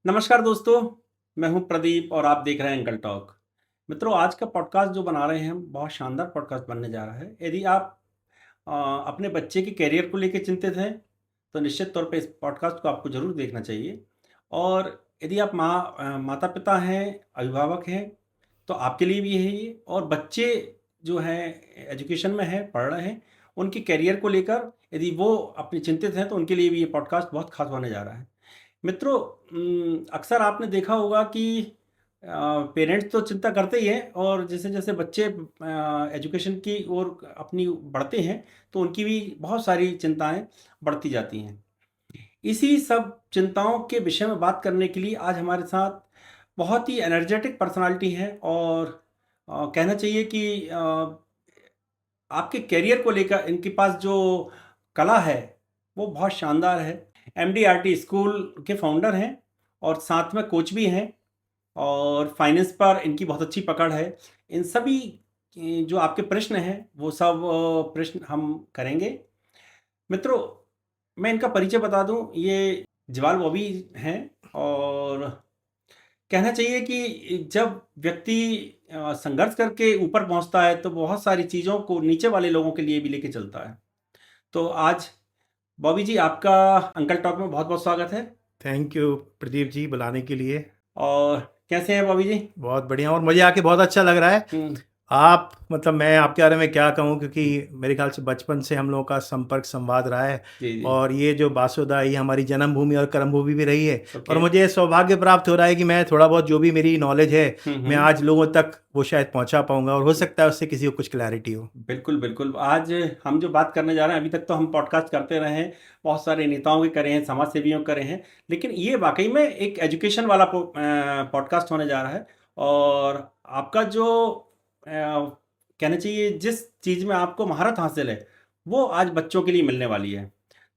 नमस्कार दोस्तों, मैं हूं प्रदीप और आप देख रहे हैं एंकल टॉक। मित्रों, आज का पॉडकास्ट जो बना रहे हैं हम, बहुत शानदार पॉडकास्ट बनने जा रहा है। यदि आप अपने बच्चे के करियर को लेकर चिंतित हैं, तो निश्चित तौर पे इस पॉडकास्ट को आपको ज़रूर देखना चाहिए। और यदि आप माता-पिता हैं, अभिभावक हैं, तो आपके लिए भी है ये। और बच्चे जो हैं एजुकेशन में हैं, पढ़ रहे हैं, उनके करियर को लेकर यदि वो अपनी चिंतित हैं, तो उनके लिए भी ये पॉडकास्ट बहुत खास होने जा रहा है। मित्रों, अक्सर आपने देखा होगा कि पेरेंट्स तो चिंता करते ही हैं, और जैसे-जैसे बच्चे एजुकेशन की ओर अपनी बढ़ते हैं, तो उनकी भी बहुत सारी चिंताएँ बढ़ती जाती हैं। इसी सब चिंताओं के विषय में बात करने के लिए आज हमारे साथ बहुत ही एनर्जेटिक पर्सनैलिटी है, और कहना चाहिए कि आपके करियर को लेकर इनके पास जो कला है, वो बहुत शानदार है। एमडीआरटी स्कूल के फाउंडर हैं, और साथ में कोच भी हैं, और फाइनेंस पर इनकी बहुत अच्छी पकड़ है। इन सभी जो आपके प्रश्न हैं, वो सब प्रश्न हम करेंगे। मित्रों, मैं इनका परिचय बता दूं, ये जवाल बॉबी हैं। और कहना चाहिए कि जब व्यक्ति संघर्ष करके ऊपर पहुंचता है, तो बहुत सारी चीज़ों को नीचे वाले लोगों के लिए भी लेके चलता है। तो आज बॉबी जी, आपका अंकल टॉक में बहुत बहुत स्वागत है। थैंक यू प्रदीप जी बुलाने के लिए। और कैसे हैं बॉबी जी? बहुत बढ़िया और मुझे आके बहुत अच्छा लग रहा है। हम्म, आप मतलब मैं आपके बारे में क्या कहूँ, क्योंकि मेरे ख्याल से बचपन से हम लोगों का संपर्क संवाद रहा है। जी जी। और ये जो बासुदा ये हमारी जन्मभूमि और कर्मभूमि भी रही है। ओके। और मुझे सौभाग्य प्राप्त हो रहा है कि मैं थोड़ा बहुत जो भी मेरी नॉलेज है मैं हम्म। आज लोगों तक वो शायद पहुंचा पाऊंगा, और हो सकता है उससे किसी को कुछ क्लैरिटी हो। बिल्कुल बिल्कुल। आज हम जो बात करने जा रहे हैं, अभी तक तो हम पॉडकास्ट करते रहे हैं, बहुत सारे नेताओं के करे हैं, समाज सेवियों के करे हैं, लेकिन ये वाकई में एक एजुकेशन वाला पॉडकास्ट होने जा रहा है। और आपका जो कहना चाहिए, जिस चीज़ में आपको महारत हासिल है, वो आज बच्चों के लिए मिलने वाली है।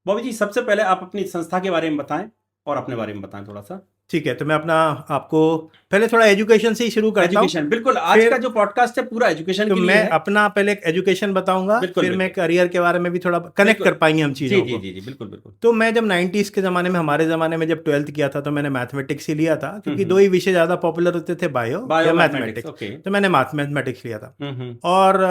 बॉबी जी, सबसे पहले आप अपनी संस्था के बारे में बताएं, और अपने बारे में बताएं थोड़ा सा। ठीक है, तो मैं अपना आपको पहले थोड़ा एजुकेशन से ही शुरू करता हूँ। एजुकेशन, बिल्कुल। आज का फिर जो पॉडकास्ट है पूरा एजुकेशन तो के लिए मैं है। अपना पहले एजुकेशन बताऊंगा, बिल्कुल फिर मैं बिल्कुल। करियर के बारे में भी थोड़ा कनेक्ट बिल्कुल। कर पाएंगे हम जी चीज़ों जी को। जी जी, बिल्कुल बिल्कुल। तो मैं जब 90s के ज़माने में, हमारे ज़माने में जब 12th किया था, तो मैंने मैथमेटिक्स ही लिया था, क्योंकि दो ही विषय ज़्यादा पॉपुलर होते थे, बायो बायो या मैथमेटिक्स, मैथमेटिक्स। ओके। तो मैंने मैथमेटिक्स लिया था। हम्म। और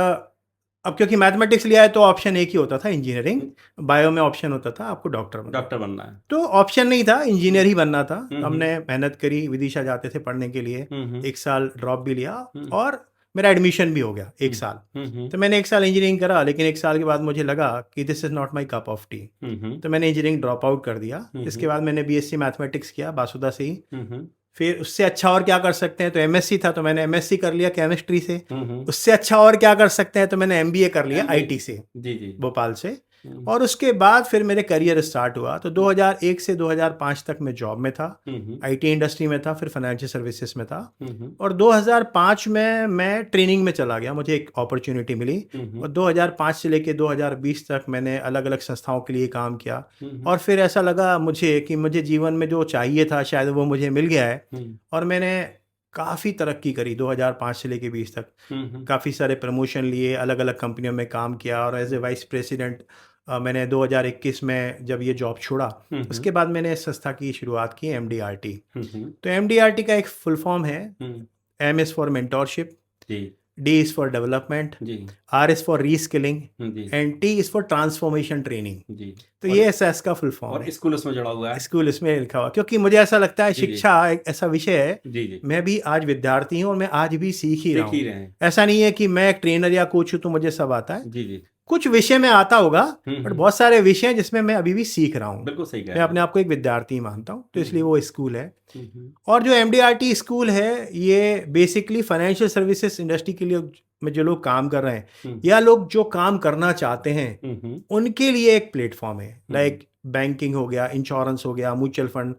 अब क्योंकि मैथमेटिक्स लिया है तो ऑप्शन एक ही होता था, इंजीनियरिंग। हम्म, बायो में ऑप्शन होता था आपको डॉक्टर बनना। डॉक्टर बनना है। तो ऑप्शन नहीं था, इंजीनियर ही बनना था। तो हम्म। हमने मेहनत करी, विदिशा जाते थे पढ़ने के लिए। हम्म। 1 साल ड्रॉप भी लिया, हम्म। और मेरा एडमिशन भी हो गया 1 साल। हम्म। तो मैंने 1 साल इंजीनियरिंग करा, लेकिन 1 साल के बाद मुझे लगा कि this is not my cup of tea. Hmm. तो मैंने इंजीनियरिंग ड्रॉप आउट कर दिया। हम्म। इसके बाद मैंने बीएससी मैथमेटिक्स किया बासुदा से ही। हम्म। फिर उससे अच्छा और क्या कर सकते हैं, तो एमएससी था, तो मैंने एमएससी कर लिया केमिस्ट्री से। हम्म। उससे अच्छा और क्या कर सकते हैं, तो मैंने एमबीए कर लिया एमबीए। आईटी से, जी जी। भोपाल से। हम्म। और उसके बाद फिर मेरे करियर स्टार्ट हुआ। तो 2001 से 2005 तक मैं जॉब में था, हम्म। आईटी इंडस्ट्री में था, फिर फाइनेंशियल सर्विसेज में था। हम्म। और 2005 में मैं ट्रेनिंग में चला गया, मुझे एक अपॉर्चुनिटी मिली। हम्म। और 2005 से लेके 2020 तक मैंने अलग अलग संस्थाओं के लिए काम किया। हम्म। और फिर ऐसा लगा मुझे कि मुझे जीवन में जो चाहिए था शायद वो मुझे मिल गया है। हम्म। और मैंने काफ़ी तरक्की करी 2005 से लेके 20 तक। हम्म। काफ़ी सारे प्रमोशन लिए, अलग अलग कंपनियों में काम किया, और एज ए वाइस प्रेसिडेंट मैंने 2021 में जब ये जॉब छोड़ा, उसके बाद मैंने इस संस्था की शुरुआत की, एमडीआरटी। हम्म। तो एमडीआरटी का एक फुल फॉर्म है, hmm. M is for mentorship, जी डी इज़ फॉर डेवलपमेंट, जी। आर इज़ फॉर रीस्किलिंग, जी and T is for transformation training. जी। तो और ये ऐसा इसका फुल फॉर्म और है। स्कूल उसमें जुड़ा हुआ है। स्कूल इसमें लिखा हुआ, क्योंकि मुझे ऐसा लगता है जी जी। शिक्षा एक ऐसा विषय है। जी जी। मैं भी आज विद्यार्थी हूँ और मैं आज भी सीख ही रहा सीख ही हूँ। रहे हैं। ऐसा नहीं है कि मैं एक ट्रेनर या कोच हूँ तो मुझे सब आता है। जी जी। कुछ विषय में आता होगा, बट हम्म। बहुत सारे विषय हैं जिसमें मैं अभी भी सीख रहा हूँ। बिल्कुल सही कह मैं रहे अपने हैं। आप को एक विद्यार्थी मानता हूँ, तो इसलिए हम्म। वो स्कूल है। हम्म। और जो एमडीआरटी स्कूल है, ये बेसिकली फाइनेंशियल सर्विसेज इंडस्ट्री के लिए में जो लोग काम कर रहे हैं, हम्म। या लोग जो काम करना चाहते हैं, हम्म। उनके लिए एक प्लेटफॉर्म है। लाइक बैंकिंग हो गया, इंश्योरेंस हो गया, म्यूचुअल फंड,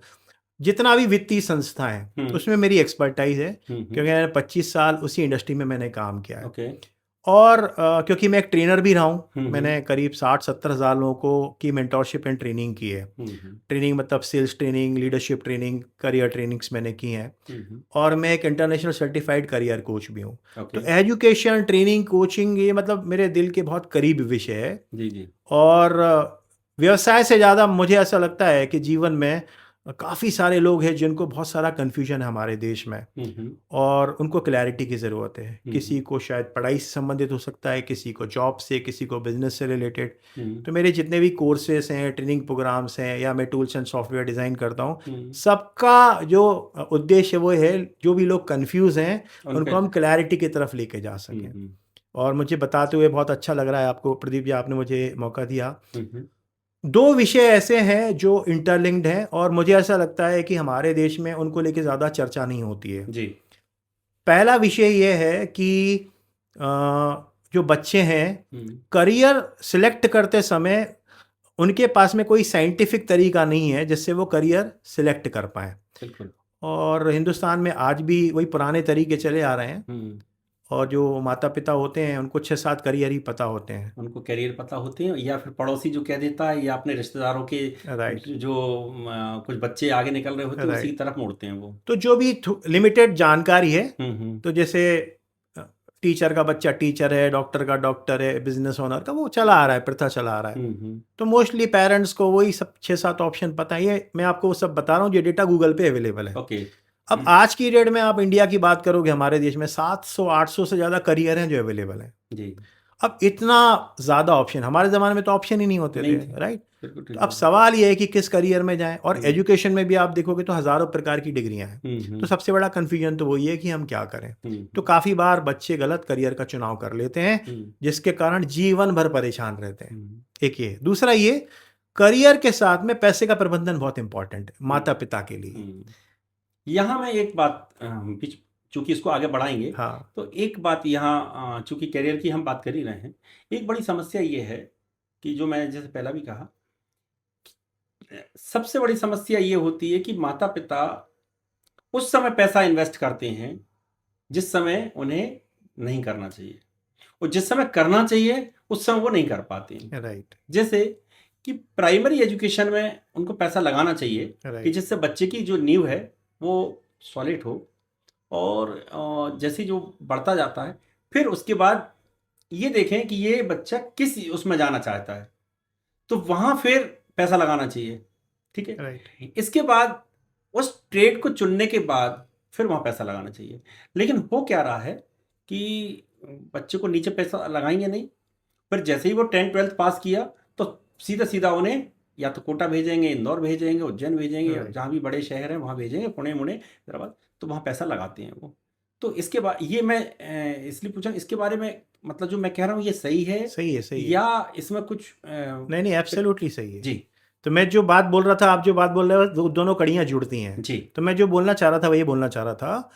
जितना भी वित्तीय संस्था है उसमें मेरी एक्सपर्टाइज है, क्योंकि मैंने 25 साल उसी इंडस्ट्री में मैंने काम किया है। ओके। और क्योंकि मैं एक ट्रेनर भी रहा हूँ, हम्म। मैंने करीब 60-70 हज़ार लोगों को की मेंटोरशिप एंड ट्रेनिंग की है। हम्म। ट्रेनिंग मतलब sales training, leadership training, career trainings मैंने की हैं। हम्म। और मैं एक इंटरनेशनल सर्टिफाइड करियर कोच भी हूँ। ओके। तो एजुकेशन, ट्रेनिंग, कोचिंग, ये मतलब मेरे दिल के बहुत करीब विषय है। जी जी। और व्यवसाय से ज़्यादा मुझे ऐसा लगता है कि जीवन में काफ़ी सारे लोग हैं जिनको बहुत सारा कन्फ्यूजन है हमारे देश में, और उनको क्लैरिटी की ज़रूरत है। किसी को शायद पढ़ाई से संबंधित हो सकता है, किसी को जॉब से, किसी को बिजनेस से रिलेटेड। तो मेरे जितने भी कोर्सेस हैं, ट्रेनिंग प्रोग्राम्स हैं, या मैं टूल्स एंड सॉफ्टवेयर डिज़ाइन करता हूँ, सबका जो उद्देश्य वो है, जो भी लोग कन्फ्यूज़ हैं उनको हम क्लैरिटी की तरफ लेके जा सकें। और मुझे बताते हुए बहुत अच्छा लग रहा है आपको प्रदीप जी, आपने मुझे मौका दिया। दो विषय ऐसे हैं जो इंटरलिंक्ड हैं, और मुझे ऐसा लगता है कि हमारे देश में उनको लेके ज़्यादा चर्चा नहीं होती है जी। पहला विषय ये है कि जो बच्चे हैं, करियर सिलेक्ट करते समय उनके पास में कोई साइंटिफिक तरीका नहीं है जिससे वो करियर सिलेक्ट कर पाएँ। बिल्कुल। और हिंदुस्तान में आज भी वही पुराने तरीके चले आ रहे हैं, और जो माता पिता होते हैं उनको 6-7 करियर ही पता होते हैं। उनको करियर पता होते हैं, या फिर पड़ोसी जो कह देता है, या अपने रिश्तेदारों के राइट, जो कुछ बच्चे आगे निकल रहे होते हैं उसी की तरफ मुड़ते हैं वो। तो जो भी लिमिटेड जानकारी है, तो जैसे टीचर का बच्चा टीचर है, डॉक्टर का डॉक्टर है, बिजनेस ओनर का, वो चला आ रहा है, प्रथा चला आ रहा है। तो मोस्टली पेरेंट्स को वही सब 6-7 ऑप्शन पता है। ये मैं आपको वो सब बता रहा हूँ, जो डेटा गूगल पे अवेलेबल है। ओके। अब आज की डेट में आप इंडिया की बात करोगे, हमारे देश में 700-800 से ज़्यादा करियर हैं जो अवेलेबल हैं जी। अब इतना ज़्यादा ऑप्शन, हमारे ज़माने में तो ऑप्शन ही नहीं होते थे, राइट। तो अब सवाल ये है कि किस करियर में जाएं। और एजुकेशन में भी आप देखोगे तो हज़ारों प्रकार की डिग्रियां हैं। तो सबसे बड़ा कन्फ्यूजन तो वही है कि हम क्या करें। तो काफ़ी बार बच्चे गलत करियर का चुनाव कर लेते हैं, जिसके कारण जीवन भर परेशान रहते हैं। एक ये। दूसरा ये, करियर के साथ में पैसे का प्रबंधन बहुत इंपॉर्टेंट है माता पिता के लिए। यहाँ मैं एक बात, चूंकि इसको आगे बढ़ाएंगे, हाँ, तो एक बात यहाँ, चूंकि करियर की हम बात कर ही रहे हैं, एक बड़ी समस्या ये है कि जो मैं जैसे पहला भी कहा, सबसे बड़ी समस्या ये होती है कि माता पिता उस समय पैसा इन्वेस्ट करते हैं जिस समय उन्हें नहीं करना चाहिए, और जिस समय करना चाहिए उस समय वो नहीं कर पाते हैं। राइट। जैसे कि प्राइमरी एजुकेशन में उनको पैसा लगाना चाहिए कि जिससे बच्चे की जो नींव है वो सॉलिड हो, और जैसे जो बढ़ता जाता है फिर उसके बाद ये देखें कि ये बच्चा किस उसमें जाना चाहता है, तो वहाँ फिर पैसा लगाना चाहिए। ठीक है, राइट। इसके बाद उस ट्रेड को चुनने के बाद फिर वहाँ पैसा लगाना चाहिए। लेकिन हो क्या रहा है कि बच्चे को नीचे पैसा लगाएंगे नहीं, फिर जैसे ही वो 10-12 पास किया तो सीधा सीधा उन्हें या तो कोटा भेजेंगे, इंदौर भेजेंगे, उज्जैन भेजेंगे, जहाँ भी बड़े शहर हैं वहाँ भेजेंगे, पुणे मुणे हैदराबाद, तो वहाँ पैसा लगाते हैं वो। तो इसके बाद ये मैं इसलिए पूछा, इसके बारे में मतलब जो मैं कह रहा हूँ ये सही है? सही है, सही है। या इसमें कुछ नहीं, एब्सोल्युटली सही है जी। तो मैं जो बात बोल रहा था, आप जो बात बोल रहे हो, दोनों कड़ियाँ जुड़ती हैं जी। तो मैं जो बोलना चाह रहा था वही बोलना चाह रहा था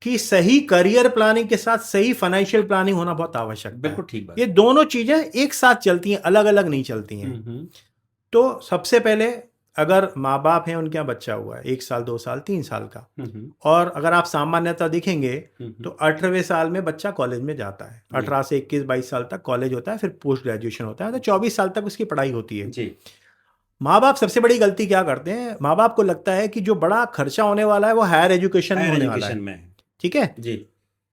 कि सही करियर प्लानिंग के साथ सही फाइनेंशियल प्लानिंग होना बहुत आवश्यक है। बिल्कुल ठीक बात। ये दोनों चीजें एक साथ चलती हैं, अलग अलग नहीं चलती हैं। तो सबसे पहले, अगर माँ बाप हैं, उनके यहाँ बच्चा हुआ है 1 साल 2 साल 3 साल का, और अगर आप सामान्यतः देखेंगे तो 18वें साल में बच्चा कॉलेज में जाता है। 18 से 21-22 साल तक कॉलेज होता है, फिर पोस्ट ग्रेजुएशन होता है, तो 24 साल तक उसकी पढ़ाई होती है जी। माँ बाप सबसे बड़ी गलती क्या करते हैं, माँ बाप को लगता है कि जो बड़ा खर्चा होने वाला है वो हायर एजुकेशन में होने वाला है। ठीक है जी।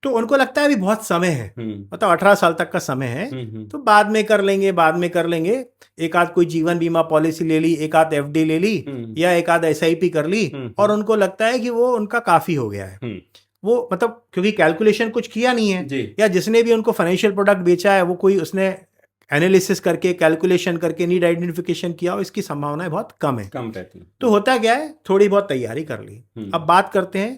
तो उनको लगता है अभी बहुत समय है, मतलब 18 साल तक का समय है, तो बाद में कर लेंगे, बाद में कर लेंगे। एक आध कोई जीवन बीमा पॉलिसी ले ली, एक आध एफडी ले ली, या एक आध SIP कर ली, और उनको लगता है कि वो उनका काफी हो गया है। वो मतलब क्योंकि कैलकुलेशन कुछ किया नहीं है, या जिसने भी उनको फाइनेंशियल प्रोडक्ट बेचा है वो कोई उसने एनालिसिस करके, कैलकुलेशन करके, नीड आइडेंटिफिकेशन किया हो, इसकी संभावनाएं बहुत कम है। कम रहती है। तो होता क्या है, थोड़ी बहुत तैयारी कर ली। अब बात करते हैं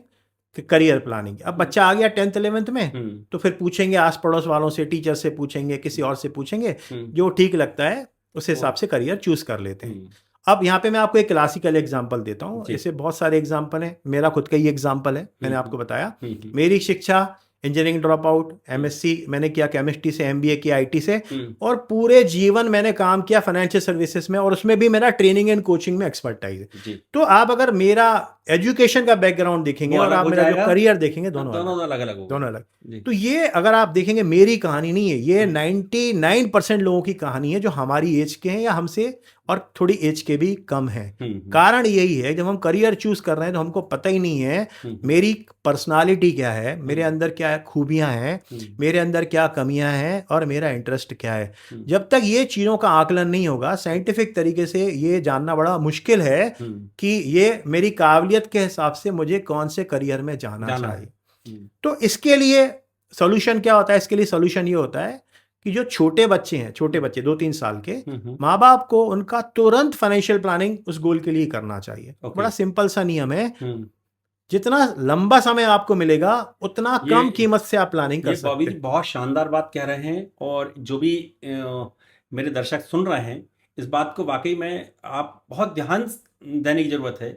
कि करियर प्लानिंग। अब बच्चा आ गया 10th 11th में, तो फिर पूछेंगे आस पड़ोस वालों से, टीचर से पूछेंगे, किसी और से पूछेंगे, जो ठीक लगता है उस हिसाब से करियर चूज कर लेते हैं। अब यहाँ पे मैं आपको एक क्लासिकल एग्जांपल देता हूँ, ऐसे बहुत सारे एग्जांपल हैं, मेरा खुद का ही एग्जांपल है। मैंने आपको बताया मेरी शिक्षा इंजीनियरिंग ड्रॉप आउट, MSc मैंने किया केमिस्ट्री से, MBA किया IT से, और पूरे जीवन मैंने काम किया फाइनेंशियल सर्विसेज में, और उसमें भी मेरा ट्रेनिंग एंड कोचिंग में एक्सपर्टाइज है। तो आप अगर मेरा एजुकेशन का बैकग्राउंड देखेंगे वो और अलग आप हो मेरा जो जाएगा। करियर देखेंगे, दोनों अलग अलग दोनों अलग। जी। तो ये अगर आप देखेंगे मेरी कहानी नहीं है, ये 99% लोगों की कहानी है जो हमारी एज के हैं या हमसे और थोड़ी एज के भी कम हैं। कारण यही है, जब हम करियर चूज कर रहे हैं तो हमको पता ही नहीं है मेरी पर्सनालिटी क्या है, मेरे अंदर क्या खूबियां हैं, मेरे अंदर क्या कमियां हैं और मेरा इंटरेस्ट क्या है। जब तक ये चीज़ों का आकलन नहीं होगा, साइंटिफिक तरीके से ये जानना बड़ा मुश्किल है कि ये मेरी काबिलियत के हिसाब से मुझे कौन से करियर में जाना चाहिए। तो इसके लिए सॉल्यूशन क्या होता है? इसके लिए सॉल्यूशन ये होता है कि जो छोटे बच्चे 2-3 साल के, माँ बाप को उनका तुरंत फाइनेंशियल प्लानिंग उस गोल के लिए करना चाहिए। बड़ा सिंपल सा नियम है, जितना लंबा समय आपको मिलेगा उतना कम कीमत से आप प्लानिंग कर सकते हैं। बहुत शानदार बात कह रहे हैं, और जो भी मेरे दर्शक सुन रहे हैं, इस बात को वाकई में आप बहुत ध्यान देने की जरूरत है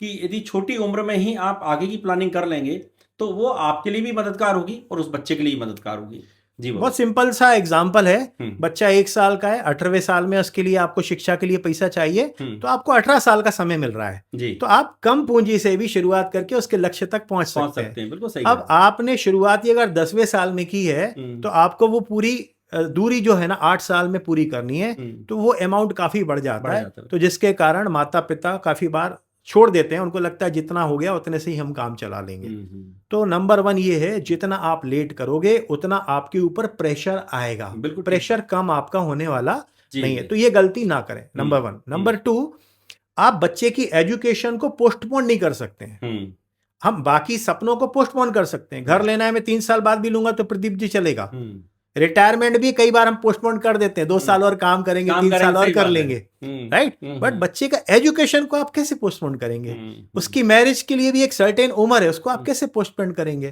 कि यदि छोटी उम्र में ही आप आगे की प्लानिंग कर लेंगे तो वो आपके लिए भी मददगार होगी और उस बच्चे के लिए भी मददगार होगी। जी, बहुत सिंपल सा एग्जांपल है, बच्चा 1 साल का है, 18वें साल में उसके लिए आपको शिक्षा के लिए पैसा चाहिए, तो आपको 18 साल का समय मिल रहा है जी। तो आप कम पूंजी से भी शुरुआत करके उसके लक्ष्य तक पहुंच सकते हैं। बिल्कुल सही। अब आपने शुरुआत ही अगर 10वें साल में की है तो आपको वो पूरी दूरी जो है ना 8 साल में पूरी करनी है, तो वो अमाउंट काफी बढ़ जाता है। तो जिसके कारण माता पिता काफी बार छोड़ देते हैं, उनको लगता है जितना हो गया उतने से ही हम काम चला लेंगे। तो नंबर 1 ये है, जितना आप लेट करोगे उतना आपके ऊपर प्रेशर आएगा, प्रेशर कम आपका होने वाला नहीं है, तो ये गलती ना करें। नंबर 1। नंबर 2, आप बच्चे की एजुकेशन को पोस्टपोन नहीं कर सकते हैं। हम बाकी सपनों को पोस्टपोन कर सकते हैं, घर लेना है मैं 3 साल बाद भी लूंगा तो प्रदीप जी चलेगा। रिटायरमेंट भी कई बार हम पोस्टपोन कर देते हैं, 2 साल और काम करेंगे, 3 साल और कर लेंगे, राइट। बट बच्चे का एजुकेशन को आप कैसे पोस्टपोन करेंगे? उसकी मैरिज के लिए भी एक सर्टेन उम्र है, उसको आप कैसे पोस्टपोन करेंगे?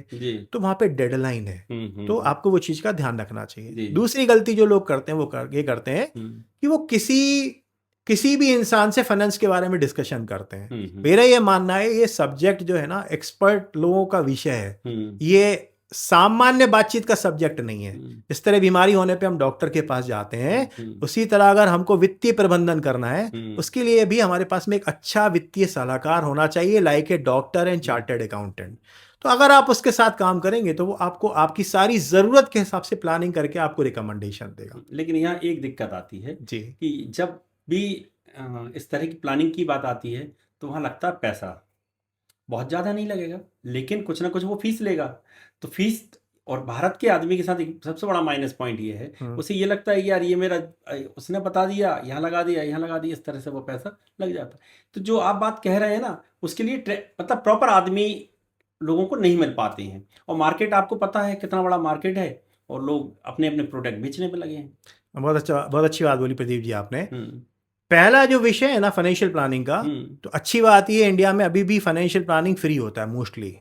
तो वहां पे डेडलाइन है, तो आपको वो चीज का ध्यान रखना चाहिए। दूसरी गलती जो लोग करते हैं वो ये करते हैं कि वो किसी भी इंसान से फाइनेंस के बारे में डिस्कशन करते हैं। मेरा ये मानना है, ये सब्जेक्ट जो है ना एक्सपर्ट लोगों का विषय है, ये सामान्य बातचीत का सब्जेक्ट नहीं है। इस तरह बीमारी होने पे हम डॉक्टर के पास जाते हैं, उसी तरह अगर हमको वित्तीय प्रबंधन करना है उसके लिए भी हमारे पास में एक अच्छा वित्तीय सलाहकार होना चाहिए, like a doctor and chartered accountant. तो अगर आप उसके साथ काम करेंगे तो वो आपको आपकी सारी जरूरत के हिसाब से प्लानिंग करके आपको रिकमेंडेशन देगा। लेकिन यहाँ एक दिक्कत आती है जी, कि जब भी इस तरह की प्लानिंग की बात आती है तो वहाँ लगता है पैसा बहुत ज़्यादा नहीं लगेगा, लेकिन कुछ ना कुछ वो फीस लेगा। तो फीस, और भारत के आदमी के साथ एक सबसे बड़ा माइनस पॉइंट ये है, उसे ये लगता है कि यार ये मेरा, उसने बता दिया, यहाँ लगा दिया, यहाँ लगा दिया, इस तरह से वो पैसा लग जाता है। तो जो आप बात कह रहे हैं ना, उसके लिए मतलब प्रॉपर आदमी लोगों को नहीं मिल पाते हैं, और मार्केट आपको पता है कितना बड़ा मार्केट है, और लोग अपने अपने प्रोडक्ट बेचने पे लगे हैं। बहुत अच्छी बात बोली प्रदीप जी आपने। पहला जो विषय है ना फाइनेंशियल प्लानिंग का, तो अच्छी बात ये, इंडिया में अभी भी फाइनेंशियल प्लानिंग फ्री होता है मोस्टली,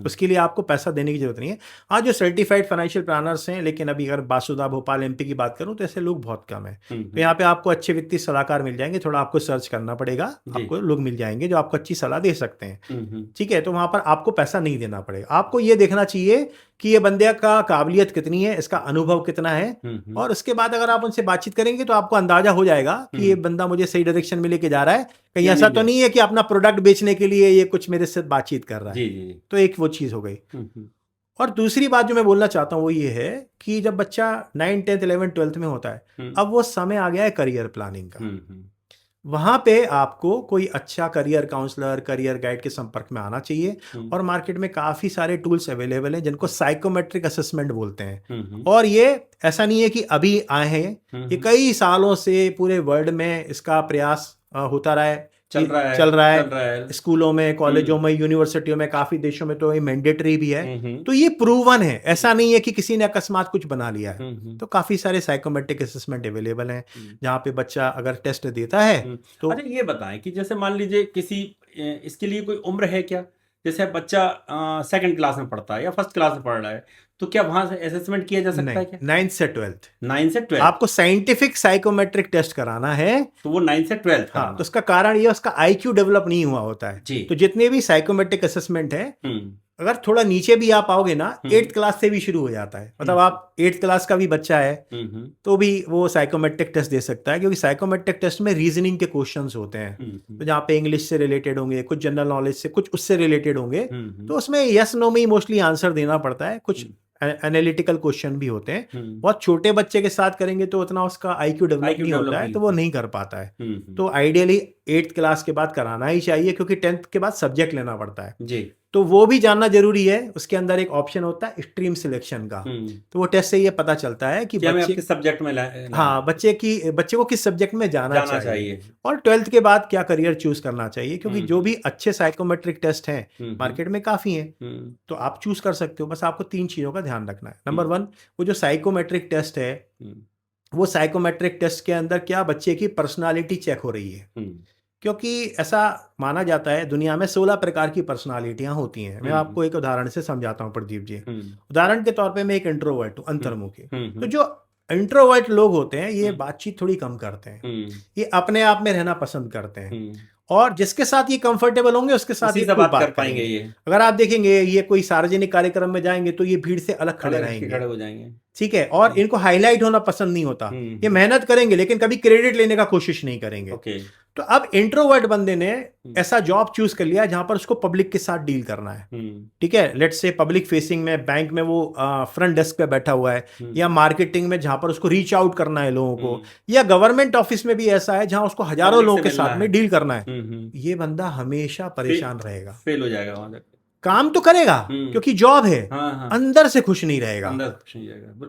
उसके लिए आपको पैसा देने की जरूरत नहीं है। आज जो सर्टिफाइड फाइनेंशियल प्लानर्स हैं, लेकिन अभी अगर बासुदा भोपाल एमपी की बात करूं तो ऐसे लोग बहुत कम है। तो यहाँ पे आपको अच्छे वित्तीय सलाहकार मिल जाएंगे, थोड़ा आपको सर्च करना पड़ेगा, आपको लोग मिल जाएंगे जो आपको अच्छी सलाह दे सकते हैं, ठीक है। तो वहां पर आपको पैसा नहीं देना पड़ेगा। आपको ये देखना चाहिए कि ये बंदे का काबिलियत कितनी है, इसका अनुभव कितना है, और उसके बाद अगर आप उनसे बातचीत करेंगे तो आपको अंदाजा हो जाएगा कि ये बंदा मुझे सही डायरेक्शन में लेके जा रहा है, कहीं ऐसा तो नहीं है कि अपना प्रोडक्ट बेचने के लिए ये कुछ मेरे से बातचीत कर रहा है। तो एक वो चीज हो गई। और दूसरी बात जो मैं बोलना चाहता हूँ वो ये है कि जब बच्चा 9, 10, 11, 12 में होता है, अब वो समय आ गया है करियर प्लानिंग का। वहां पे आपको कोई अच्छा करियर काउंसलर, करियर गाइड के संपर्क में आना चाहिए, और मार्केट में काफी सारे टूल्स अवेलेबल हैं जिनको साइकोमेट्रिक असेसमेंट बोलते हैं। और ये ऐसा नहीं है कि अभी आए हैं, ये कई सालों से पूरे वर्ल्ड में इसका प्रयास होता रहा है, चल रहा है। स्कूलों में, कॉलेजों में, यूनिवर्सिटियों में, काफी देशों में तो ये मैंडेटरी भी है। तो ये प्रूवन है, ऐसा नहीं है कि किसी ने अकस्मात कुछ बना लिया है। तो काफी सारे साइकोमेट्रिक असेसमेंट अवेलेबल हैं जहाँ पे बच्चा अगर टेस्ट देता है तो। अच्छा, ये बताएं कि जैसे मान लीजिए किसी, इसके लिए कोई उम्र है क्या? जैसे बच्चा 2nd क्लास में पढ़ता है या 1st क्लास में पढ़ रहा है, तो क्या वहां से असेसमेंट किया जा सकता है क्या? 9 से 12। 9 से 12 आपको साइंटिफिक साइकोमेट्रिक टेस्ट कराना है, तो वो 9 से 12 हाँ। तो उसका कारण ये, उसका IQ डेवलप नहीं हुआ होता है। तो जितने भी साइकोमेट्रिक असेसमेंट है अगर थोड़ा नीचे भी आप आओगे ना 8th क्लास से भी शुरू हो जाता है, मतलब आप 8th क्लास का भी बच्चा है तो भी वो साइकोमेट्रिक टेस्ट दे सकता है, क्योंकि साइकोमेट्रिक टेस्ट में रीजनिंग के क्वेश्चंस होते हैं, तो जहाँ पे इंग्लिश से रिलेटेड होंगे, कुछ जनरल नॉलेज से, कुछ उससे रिलेटेड होंगे, तो उसमें यस नो में ही मोस्टली आंसर देना पड़ता है। कुछ एनालिटिकल क्वेश्चन भी होते हैं। बहुत छोटे बच्चे के साथ करेंगे तो उतना उसका आईक्यू डेवलप नहीं होता है, तो वो नहीं कर पाता है। तो आइडियली 8th क्लास के बाद कराना ही चाहिए, क्योंकि 10th के बाद सब्जेक्ट लेना पड़ता है जी। तो वो भी जानना जरूरी है। उसके अंदर एक ऑप्शन होता है स्ट्रीम सिलेक्शन का, तो वो टेस्ट से ये पता चलता है कि बच्चे किस सब्जेक्ट में हाँ बच्चे को किस सब्जेक्ट में जाना चाहिए और 12th के बाद क्या करियर चूज करना चाहिए, क्योंकि जो भी अच्छे साइकोमेट्रिक टेस्ट हैं मार्केट में काफी हैं, तो आप चूज कर सकते हो। बस आपको 3 चीजों का ध्यान रखना है। नंबर 1, वो जो साइकोमेट्रिक टेस्ट है, वो साइकोमेट्रिक टेस्ट के अंदर क्या बच्चे की पर्सनालिटी चेक हो रही है, क्योंकि ऐसा माना जाता है दुनिया में 16 प्रकार की पर्सनालिटियां होती हैं। मैं आपको एक उदाहरण से समझाता हूं प्रदीप जी। उदाहरण के तौर पे मैं एक इंट्रोवर्ट हूं, अंतर्मुखी। तो जो इंट्रोवर्ट लोग होते हैं ये बातचीत थोड़ी कम करते हैं, ये अपने आप में रहना पसंद करते हैं, और जिसके साथ ये कंफर्टेबल होंगे उसके साथ ही बात कर पाएंगे। ये अगर आप देखेंगे ये कोई सार्वजनिक कार्यक्रम में जाएंगे तो ये भीड़ से अलग खड़े हो जाएंगे, ठीक है, और इनको हाईलाइट होना पसंद नहीं होता। ये मेहनत करेंगे लेकिन कभी क्रेडिट लेने का कोशिश नहीं करेंगे। तो अब इंट्रोवर्ट बंदे ने ऐसा जॉब चूज कर लिया जहां पर उसको पब्लिक के साथ डील करना है, ठीक है। लेट्स से पब्लिक फेसिंग में, बैंक में वो फ्रंट डेस्क पे बैठा हुआ है, या मार्केटिंग में जहां पर उसको रीच आउट करना है लोगों को, या गवर्नमेंट ऑफिस में भी ऐसा है जहां उसको हजारों लोगों के साथ में डील करना है। ये बंदा हमेशा परेशान रहेगा, फेल हो जाएगा वहां तक। काम तो करेगा क्योंकि जॉब है, अंदर से खुश नहीं रहेगा,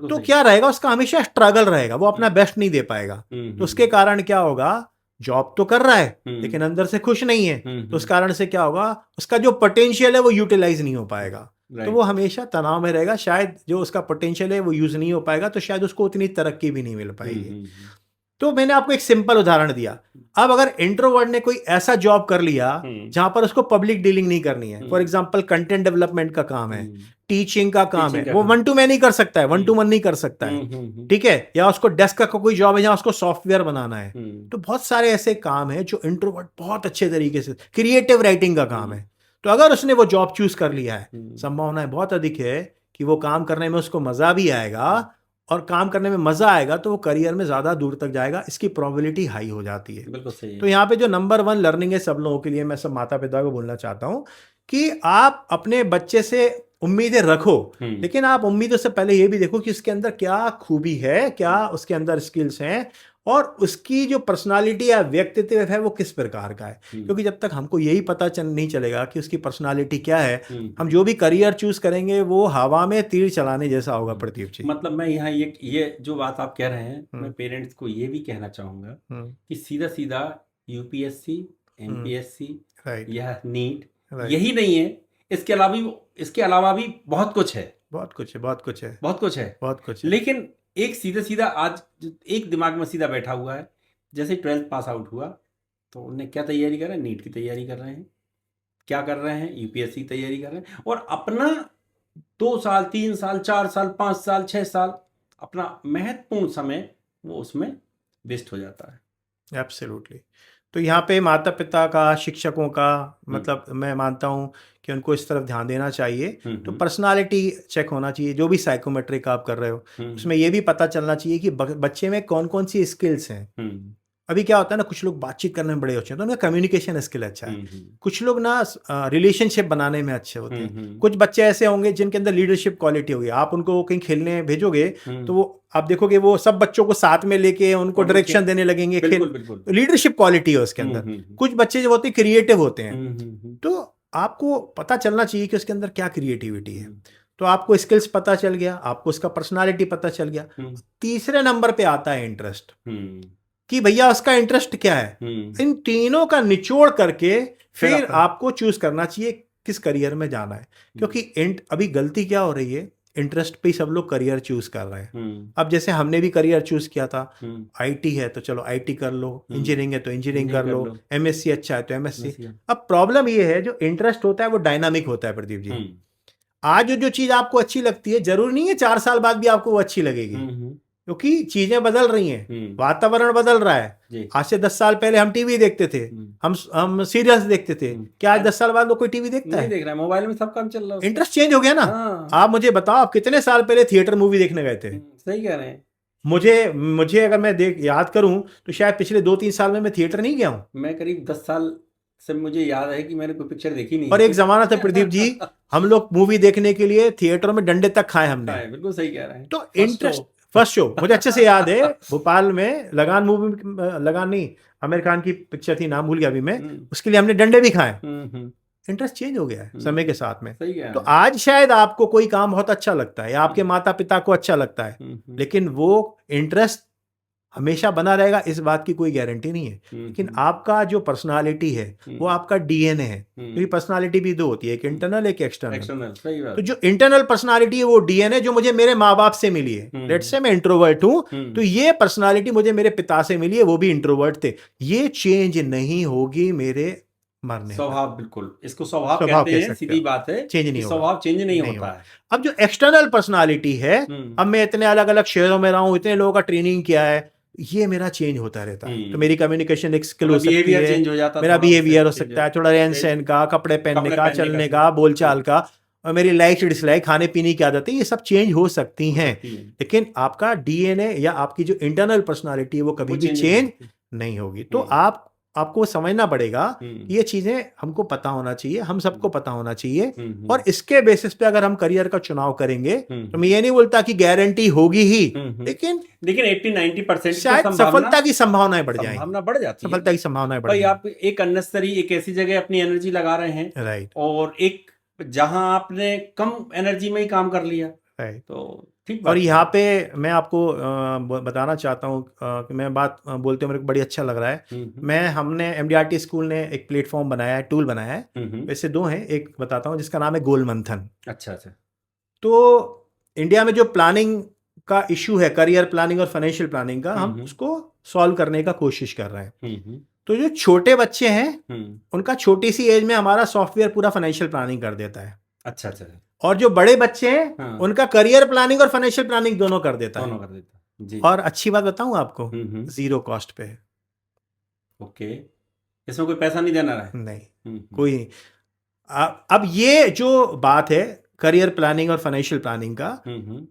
तो क्या रहेगा उसका, हमेशा स्ट्रगल रहेगा, वो अपना बेस्ट नहीं दे पाएगा। तो उसके कारण क्या होगा, जॉब तो कर रहा है लेकिन अंदर से खुश नहीं है, तो उस कारण से क्या होगा, उसका जो पोटेंशियल है वो यूटिलाइज नहीं हो पाएगा, तो वो हमेशा तनाव में रहेगा। शायद जो उसका पोटेंशियल है वो यूज नहीं हो पाएगा, तो शायद उसको उतनी तरक्की भी नहीं मिल पाएगी। तो मैंने आपको एक सिंपल उदाहरण दिया। अब अगर इंट्रोवर्ट ने कोई ऐसा जॉब कर लिया जहां पर उसको पब्लिक डीलिंग नहीं करनी है, फॉर एग्जांपल कंटेंट डेवलपमेंट का काम है, टीचिंग का काम है, वो 1 to many नहीं कर सकता है, 1 to 1 नहीं कर सकता है, ठीक है, या उसको डेस्क का कोई जॉब है जहां उसको सॉफ्टवेयर बनाना है। तो बहुत सारे ऐसे काम है जो इंट्रोवर्ट बहुत अच्छे तरीके से, क्रिएटिव राइटिंग का काम है, तो अगर उसने वो जॉब चूज कर लिया है, संभावना बहुत अधिक है कि वो काम करने में उसको मजा भी आएगा, और काम करने में मजा आएगा तो वो करियर में ज्यादा दूर तक जाएगा, इसकी प्रोबेबिलिटी हाई हो जाती है। बिल्कुल सही है। तो यहाँ पे जो नंबर 1 लर्निंग है सब लोगों के लिए, मैं सब माता पिता को बोलना चाहता हूँ कि आप अपने बच्चे से उम्मीदें रखो, लेकिन आप उम्मीदों से पहले ये भी देखो कि उसके अंदर क्या खूबी है, क्या उसके अंदर स्किल्स हैं, और उसकी जो पर्सनालिटी या व्यक्तित्व है वो किस प्रकार का है। क्योंकि जब तक हमको यही पता नहीं चलेगा कि उसकी पर्सनालिटी क्या है, हम जो भी करियर चूज करेंगे वो हवा में तीर चलाने जैसा होगा। प्रदीप जी, मतलब मैं यहाँ ये जो बात आप कह रहे हैं, मैं पेरेंट्स को ये भी कहना चाहूंगा कि सीधा सीधा यूपीएससी, एमपीएससी या नीट यही नहीं है, इसके अलावा भी बहुत कुछ है, लेकिन एक सीधा आज एक दिमाग में सीधा बैठा हुआ है, जैसे 12th पास आउट हुआ तो उन्हें क्या तैयारी कर रहे हैं, नीट की तैयारी कर रहे हैं, क्या कर रहे हैं, यूपीएससी की तैयारी कर रहे हैं, और अपना 2 साल 3 साल 4 साल 5 साल 6 साल अपना महत्वपूर्ण समय वो उसमें वेस्ट हो जाता है। एब्सोल्युटली। तो यहाँ पे माता पिता का, शिक्षकों का, मतलब मैं मानता हूँ कि उनको इस तरफ ध्यान देना चाहिए। तो पर्सनालिटी चेक होना चाहिए, जो भी साइकोमेट्रिक आप कर रहे हो उसमें ये भी पता चलना चाहिए कि बच्चे में कौन कौन सी स्किल्स हैं। अभी क्या होता है ना, कुछ लोग बातचीत करने में बड़े अच्छे हैं तो उनका कम्युनिकेशन स्किल अच्छा है, कुछ लोग ना रिलेशनशिप बनाने में अच्छे होते हैं, कुछ बच्चे ऐसे होंगे जिनके अंदर लीडरशिप क्वालिटी होगी। आप उनको कहीं खेलने भेजोगे तो वो आप देखोगे वो सब बच्चों को साथ में लेके उनको डायरेक्शन देने लगेंगे, लीडरशिप क्वालिटी है उसके अंदर। कुछ बच्चे जो होते हैं क्रिएटिव होते हैं, तो आपको पता चलना चाहिए कि उसके अंदर क्या क्रिएटिविटी है। तो आपको स्किल्स पता चल गया, आपको उसका पर्सनालिटी पता चल गया। तीसरे नंबर पे आता है इंटरेस्ट, कि भैया उसका इंटरेस्ट क्या है। इन तीनों का निचोड़ करके फिर आपको चूज करना चाहिए किस करियर में जाना है। क्योंकि अभी गलती क्या हो रही है, इंटरेस्ट पे सब लोग करियर चूज कर रहे हैं। अब जैसे हमने भी करियर चूज किया था, आईटी है तो चलो आईटी कर लो, इंजीनियरिंग है तो इंजीनियरिंग कर लो, एमएससी अच्छा है तो एमएससी। अब प्रॉब्लम ये है, जो इंटरेस्ट होता है वो डायनामिक होता है प्रदीप जी। आज जो चीज आपको अच्छी लगती है जरूरी नहीं है 4 साल बाद भी आपको वो अच्छी लगेगी। क्योंकि चीजें बदल रही हैं, वातावरण बदल रहा है। जी आज से 10 साल पहले हम टीवी देखते थे, हम सीरियल्स देखते थे। क्या आज 10 साल बाद लोग कोई टीवी देखता नहीं है? देख रहा है, मोबाइल में सब काम चल रहा है उसका। इंटरेस्ट चेंज हो गया ना। हाँ आप मुझे बताओ, आप कितने साल पहले थिएटर मूवी देखने गए थे? सही कह रहे हैं। मुझे अगर मैं याद करूं तो शायद पिछले 2-3 साल में मैं थिएटर नहीं गया हूं। मैं करीब 10 साल से मुझे याद है कि मैंने कोई पिक्चर देखी नहीं और है। एक जमाना था प्रदीप जी, हम लोग मूवी देखने के लिए थिएटर में डंडे तक खाए हमने। हाँ, बिल्कुल सही कह रहे हैं। तो इंटरेस्ट, फर्स्ट शो मुझे अच्छे से याद है, भोपाल में लगान मूवी, लगान नहीं, आमिर खान की पिक्चर थी, नाम भूल गया अभी मैं, उसके लिए हमने डंडे भी खाए। इंटरेस्ट चेंज हो गया है समय के साथ में। सही कह रहे तो हैं। आज शायद आपको कोई काम बहुत अच्छा लगता है या आपके माता पिता को अच्छा लगता है, लेकिन वो इंटरेस्ट हमेशा बना रहेगा इस बात की कोई गारंटी नहीं है। लेकिन आपका जो पर्सनालिटी है वो आपका डीएनए है। क्योंकि पर्सनालिटी भी दो होती है, एक इंटरनल एक एक्सटर्नल। सही बात। तो जो इंटरनल पर्सनालिटी है वो डीएनए जो मुझे मेरे माँ बाप से मिली है, लेट्स से मैं इंट्रोवर्ट हूं, तो ये पर्सनालिटी मुझे मेरे पिता से मिली है, वो भी इंट्रोवर्ट थे। ये चेंज नहीं होगी मेरे मरने। स्वभाव, बिल्कुल इसको स्वभाव कहते हैं, सीधी बात है, चेंज नहीं होगा, स्वभाव चेंज नहीं होता है। अब जो एक्सटर्नल पर्सनालिटी है, अब मैं इतने अलग अलग शहरों में रहा हूं, इतने लोगों का ट्रेनिंग किया है, ये मेरा चेंज होता रहता है। तो मेरी कम्युनिकेशन एक स्किल हो सकती है, चेंज हो जाता, मेरा बिहेवियर हो सकता है, थोड़ा रहन सहन का, कपड़े पहनने का, चलने का, बोलचाल का, और मेरी लाइक डिसलाइक, खाने पीने की आदतें, ये सब चेंज हो सकती हैं। लेकिन आपका डीएनए या आपकी जो इंटरनल पर्सनालिटी है वो कभी भी चेंज नहीं होगी। तो आपको समझना पड़ेगा कि ये चीजें हमको पता होना चाहिए, हम सबको पता होना चाहिए, और इसके बेसिस पे अगर हम करियर का चुनाव करेंगे तो मैं ये नहीं बोलता कि गारंटी होगी ही, लेकिन 80-90% शायद सफलता की संभावनाएं बढ़ जाएंगी, संभावना बढ़ जाती है। सफलता की संभावनाएं बढ़ भाई जाएंगी। आप एक अननेसेसरी एक ऐसी जगह अपनी एनर्जी लगा रहे हैं, राइट, और एक जहां आपने कम एनर्जी में ही काम कर लिया, राइट। तो ठीक। और यहाँ पे मैं आपको बताना चाहता हूँ कि मैं बात बोलते हुए मेरे को बड़ी अच्छा लग रहा है। हमने एमडीआरटी स्कूल ने एक प्लेटफॉर्म बनाया है, टूल बनाया है, वैसे 2 हैं, एक बताता हूँ जिसका नाम है गोल मंथन। अच्छा। तो इंडिया में जो प्लानिंग का इशू है, करियर प्लानिंग और फाइनेंशियल प्लानिंग का, हम उसको सॉल्व करने का कोशिश कर रहे हैं। तो जो छोटे बच्चे हैं उनका छोटी सी एज में हमारा सॉफ्टवेयर पूरा फाइनेंशियल प्लानिंग कर देता है। अच्छा। और जो बड़े बच्चे हैं उनका करियर प्लानिंग और फाइनेंशियल प्लानिंग दोनों कर देता है। जी। और अच्छी बात बताऊं आपको, 0 कॉस्ट पे। ओके, इसमें कोई पैसा नहीं देना है? नहीं, कोई नहीं। अब ये जो बात है करियर प्लानिंग और फाइनेंशियल प्लानिंग का,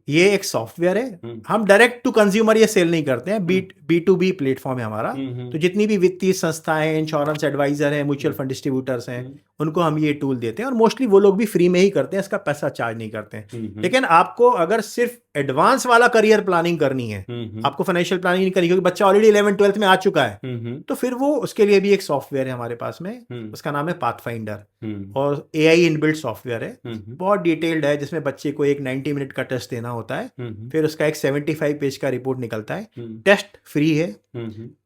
ये एक सॉफ्टवेयर है। हम डायरेक्ट टू कंज्यूमर ये सेल नहीं करते हैं, B2B प्लेटफॉर्म है हमारा। तो जितनी भी वित्तीय संस्थाएं, इंश्योरेंस एडवाइजर हैं, म्यूचुअल फंड डिस्ट्रीब्यूटर्स हैं, उनको हम ये टूल देते हैं, और मोस्टली वो लोग भी फ्री में ही करते हैं, इसका पैसा चार्ज नहीं करते हैं। लेकिन आपको अगर सिर्फ एडवांस वाला करियर प्लानिंग करनी है, आपको फाइनेंशियल प्लानिंग नहीं करनी, क्योंकि बच्चा ऑलरेडी 11th-12th में आ चुका है, तो फिर वो उसके लिए भी एक सॉफ्टवेयर है हमारे पास में, उसका नाम है पाथफाइंडर, और AI इनबिल्ट सॉफ्टवेयर है, बहुत डिटेल्ड है, जिसमें बच्चे को एक 90 मिनट का टेस्ट देना होता है, फिर उसका एक 75 पेज का रिपोर्ट निकलता है। टेस्ट फ्री है,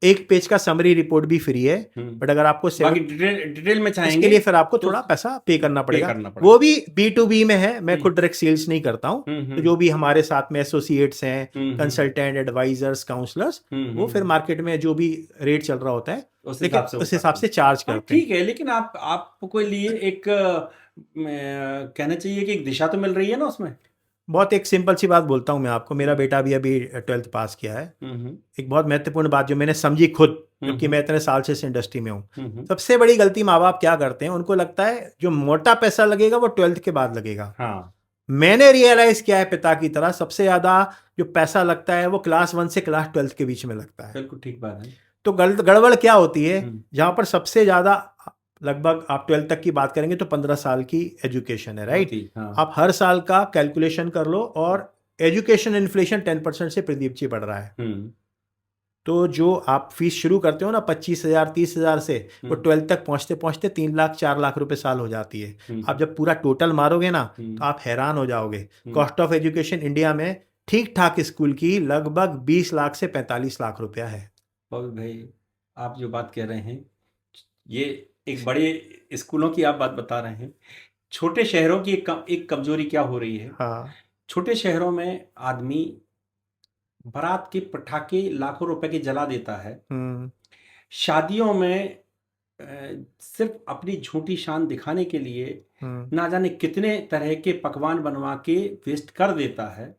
1 पेज का समरी रिपोर्ट भी फ्री है, बट अगर आपको डिटेल में चाहेंगे इसके लिए फिर आपको थोड़ा पैसा पे करना पड़ेगा। वो भी B2B में है, मैं खुद डायरेक्ट सेल्स नहीं करता हूँ। तो जो भी हमारे साथ में एसोसिएट्स हैं, कंसल्टेंट, एडवाइजर्स, काउंसलर्स, वो फिर मार्केट में जो भी रेट चल रहा होता है उस हिसाब से चार्ज करते हैं। ठीक है, लेकिन आपको लिए एक कहना चाहिए कि एक दिशा तो मिल रही है ना उसमें। बहुत एक सिंपल सी बात बोलता हूँ मैं आपको, मेरा बेटा भी अभी 12th पास किया है। एक बहुत महत्वपूर्ण बात जो मैंने समझी खुद, क्योंकि मैं इतने साल से इस इंडस्ट्री में हूँ, सबसे बड़ी गलती माँ बाप क्या करते हैं, उनको लगता है जो मोटा पैसा लगेगा वो 12th के बाद लगेगा। मैंने रियलाइज किया है पिता की तरह, सबसे ज्यादा जो पैसा लगता है वो क्लास 1 से क्लास 12th के बीच में लगता है। बिल्कुल ठीक बात है। तो गड़बड़ क्या होती है, जहां पर सबसे ज्यादा लगभग आप 12th तक की बात करेंगे तो 15 साल की एजुकेशन है, राइट? आप हर साल का कैलकुलेशन कर लो, और एजुकेशन इन्फ्लेशन 10% से प्रदीप जी बढ़ रहा है। तो जो आप फीस शुरू करते हो ना 25,000 30,000 से, वो 12th तक पहुंचते पहुंचते 3 लाख 4 लाख रुपए साल हो जाती है। आप जब पूरा टोटल मारोगे ना तो आप हैरान हो जाओगे। कॉस्ट ऑफ एजुकेशन इंडिया में ठीक ठाक स्कूल की लगभग 20 लाख से 45 लाख रुपया है। भाई आप जो बात कह रहे हैं, ये एक बड़े स्कूलों की आप बात बता रहे हैं। छोटे शहरों की एक कमजोरी क्या हो रही है, छोटे शहरों में आदमी बारात के पटाखे लाखों रुपए के जला देता है, शादियों में सिर्फ अपनी झूठी शान दिखाने के लिए ना जाने कितने तरह के पकवान बनवा के वेस्ट कर देता है।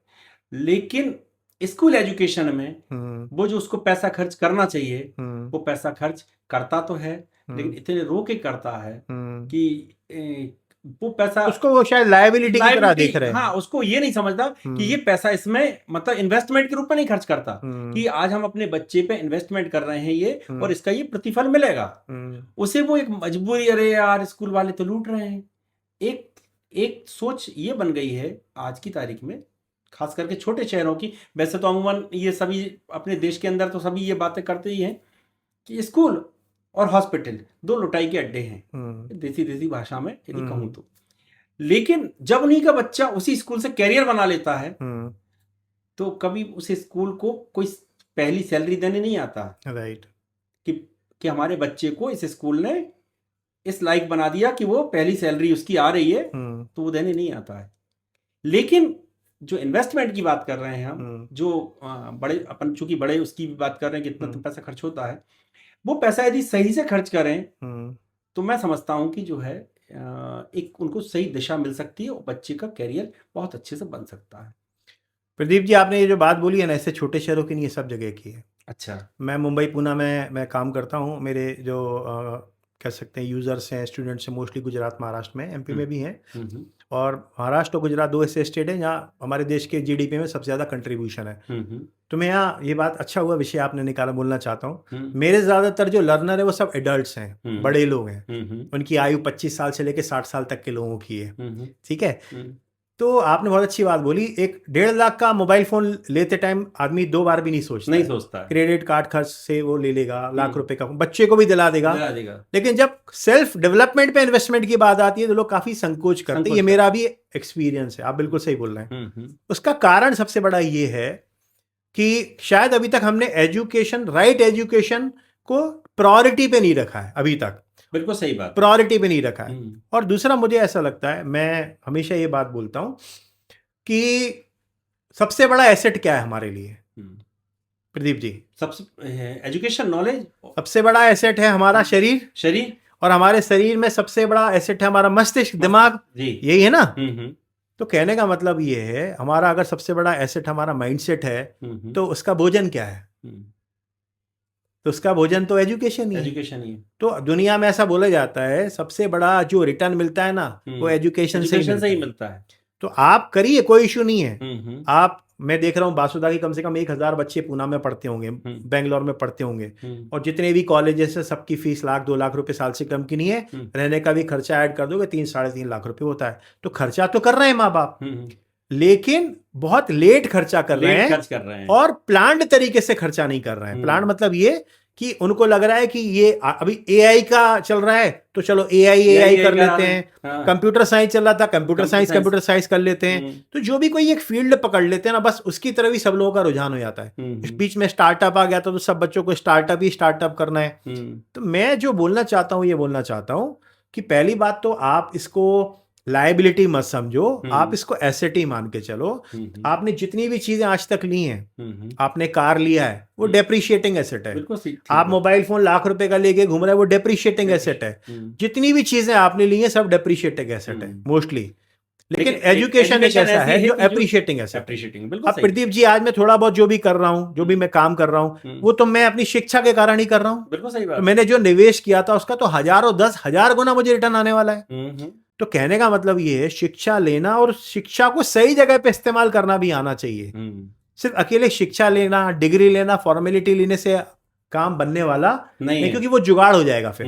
लेकिन स्कूल एजुकेशन में वो जो उसको पैसा खर्च करना चाहिए वो पैसा खर्च करता तो है, लेकिन इतने रो के करता है कि वो पैसा उसको वो शायद लायबिलिटी की तरह देख रहे हैं। हाँ, उसको ये नहीं समझता कि ये पैसा इसमें मतलब इन्वेस्टमेंट के रूप में नहीं खर्च करता कि आज हम अपने बच्चे पे इन्वेस्टमेंट कर रहे हैं ये और इसका ये प्रतिफल मिलेगा। उसे वो एक मजबूरी, अरे यार स्कूल वाले तो लूट रहे हैं। एक सोच ये बन गई है आज की तारीख में, खास करके छोटे शहरों की। वैसे तो अमूमन ये सभी अपने देश के अंदर तो सभी ये बातें करते ही हैं कि स्कूल और हॉस्पिटल दो लुटाई के अड्डे हैं, देसी भाषा में यदि कहूं तो। लेकिन जब उन्हीं का बच्चा उसी स्कूल से कैरियर बना लेता है तो कभी उस स्कूल को कोई पहली सैलरी देने नहीं आता। राइट। कि हमारे बच्चे को इस स्कूल ने इस लायक बना दिया कि वो पहली सैलरी उसकी आ रही है तो वो देने नहीं आता है। लेकिन जो इन्वेस्टमेंट की बात कर रहे हैं हम, जो बड़े अपन चूंकि बड़े उसकी भी बात कर रहे हैं कि इतना पैसा खर्च होता है, वो पैसा यदि सही से खर्च करें तो मैं समझता हूं कि जो है एक उनको सही दिशा मिल सकती है और बच्चे का कैरियर बहुत अच्छे से बन सकता है। प्रदीप जी, आपने ये जो बात बोली है ना, ऐसे छोटे शहरों की नहीं, ये सब जगह की है। अच्छा। मैं मुंबई पूना में मैं काम करता हूँ। मेरे जो कह सकते हैं यूज़र्स हैं, स्टूडेंट्स हैं, मोस्टली गुजरात महाराष्ट्र में, एमपी में भी हैं। और महाराष्ट्र और गुजरात दो ऐसे स्टेट हैं जहाँ हमारे देश के जीडीपी में सबसे ज़्यादा कंट्रीब्यूशन है। तो मैं यहाँ ये बात, अच्छा हुआ विषय आपने निकाला, बोलना चाहता हूँ। मेरे ज़्यादातर जो लर्नर है वो सब एडल्ट्स हैं, बड़े लोग हैं। उनकी आयु 25 साल से लेकर 60 साल तक के लोगों की है। ठीक है। तो आपने बहुत अच्छी बात बोली। एक 1.5 लाख का मोबाइल फोन लेते टाइम आदमी 2 बार भी नहीं सोचता। क्रेडिट कार्ड खर्च से वो ले लेगा, लाख रुपए का बच्चे को भी दिला देगा। लेकिन जब सेल्फ डेवलपमेंट पे इन्वेस्टमेंट की बात आती है तो लोग काफी संकोच करते हैं। ये मेरा भी एक्सपीरियंस है, आप बिल्कुल सही बोल रहे हैं। उसका कारण सबसे बड़ा ये है कि शायद अभी तक हमने एजुकेशन, राइट एजुकेशन को प्रायोरिटी पे नहीं रखा है अभी तक। बिल्कुल सही बात, प्रायोरिटी पे नहीं रखा है। और दूसरा, मुझे ऐसा लगता है, मैं हमेशा ये बात बोलता हूं कि सबसे बड़ा एसेट क्या है हमारे लिए प्रदीप जी? सबसे एजुकेशन, नॉलेज। सबसे बड़ा एसेट है हमारा शरीर। और हमारे शरीर में सबसे बड़ा एसेट है हमारा मस्तिष्क, दिमाग। यही है ना? तो कहने का मतलब ये है, हमारा अगर सबसे बड़ा एसेट हमारा माइंडसेट है तो उसका भोजन क्या है? तो उसका भोजन तो एजुकेशन ही है। तो दुनिया में ऐसा बोला जाता है सबसे बड़ा जो रिटर्न मिलता है ना वो एजुकेशन से ही मिलता है। तो आप करिए, कोई इशू नहीं है। आप, मैं देख रहा हूँ बासुदा की कम से कम 1000 बच्चे पूना में पढ़ते होंगे, बेंगलोर में पढ़ते होंगे, और जितने भी कॉलेजेस है सबकी फीस 1-2 लाख रुपए साल से कम की नहीं है। रहने का भी खर्चा ऐड कर दोगे 3-3.5 लाख रुपए होता है। तो खर्चा तो कर रहे हैं माँ बाप, लेकिन बहुत लेट खर्चा कर रहे हैं और प्लान्ड तरीके से खर्चा नहीं कर रहे हैं। प्लान्ड मतलब ये कि उनको लग रहा है कि ये अभी एआई का चल रहा है तो चलो एआई कर लेते हैं। कंप्यूटर साइंस चल रहा था, कंप्यूटर साइंस कर लेते हैं। तो जो भी कोई एक फील्ड पकड़ लेते हैं ना, बस उसकी तरफ ही सब लोगों का रुझान हो जाता है। इस बीच में स्टार्टअप आ गया तो सब बच्चों को स्टार्टअप करना है। तो मैं जो बोलना चाहता हूँ, ये बोलना चाहता हूँ कि पहली बात तो आप इसको लायबिलिटी मत समझो, आप इसको एसेट ही मान के चलो। आपने जितनी भी चीजें आज तक ली हैं, आपने कार लिया है वो डेप्रिशिएटिंग एसेट है। आप मोबाइल फोन लाख रुपए का लेके घूम रहे हैं, वो डेप्रिशिएटिंग एसेट है। जितनी भी चीजें आपने ली हैं सब डेप्रिशिएटिंग एसेट है मोस्टली। लेकिन एजुकेशन एक ऐसा है जो एप्रिशिएटिंग एसेट। अब प्रदीप जी, आज मैं थोड़ा बहुत जो भी कर रहा हूँ, जो भी मैं काम कर रहा हूँ, वो तो मैं अपनी शिक्षा के कारण ही कर रहा हूँ। बिल्कुल सही बात। तो मैंने जो निवेश किया था उसका तो हजारों 10,000 गुना मुझे रिटर्न आने वाला है। तो कहने का मतलब ये है, शिक्षा लेना और शिक्षा को सही जगह पे इस्तेमाल करना भी आना चाहिए। सिर्फ अकेले शिक्षा लेना, डिग्री लेना, फॉर्मेलिटी लेने से काम बनने वाला नहीं, क्योंकि वो जुगाड़ हो जाएगा फिर।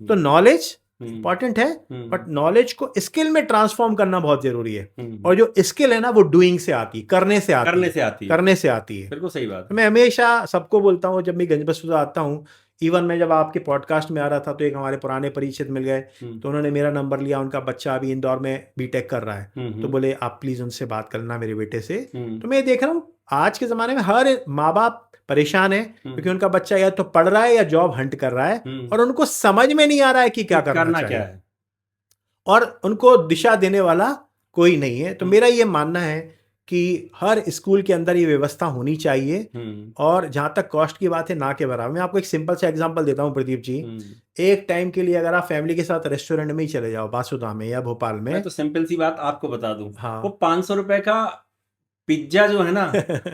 तो नॉलेज इंपॉर्टेंट है, बट नॉलेज को स्किल में ट्रांसफॉर्म करना बहुत जरूरी है। और जो स्किल है ना वो डूइंग से आती है, करने से आती है। बिल्कुल सही बात। मैं हमेशा सबको बोलता हूँ, जब मैं गंजबसुदा आता हूँ, इवन मैं जब आपके पॉडकास्ट में आ रहा था तो एक हमारे पुराने परिचित मिल गए, तो उन्होंने मेरा नंबर लिया। उनका बच्चा अभी इंदौर में बीटेक कर रहा है, तो बोले आप प्लीज उनसे बात करना मेरे बेटे से। तो मैं देख रहा हूँ आज के जमाने में हर माँ बाप परेशान है, क्योंकि उनका बच्चा या तो पढ़ रहा है या जॉब हंट कर रहा है, और उनको समझ में नहीं आ रहा है कि क्या करना क्या है, और उनको दिशा देने वाला कोई नहीं है। तो मेरा ये मानना है कि हर स्कूल के अंदर ये व्यवस्था होनी चाहिए। और जहां तक कॉस्ट की बात है, ना के बराबर। मैं आपको एक सिंपल सा एग्जांपल देता हूं प्रदीप जी। एक टाइम के लिए अगर आप फैमिली के साथ रेस्टोरेंट में ही चले जाओ, बासुदा में या भोपाल में, मैं तो सिंपल सी बात आपको बता दूं, हाँ, वो 500 रुपए का पिज्जा जो है ना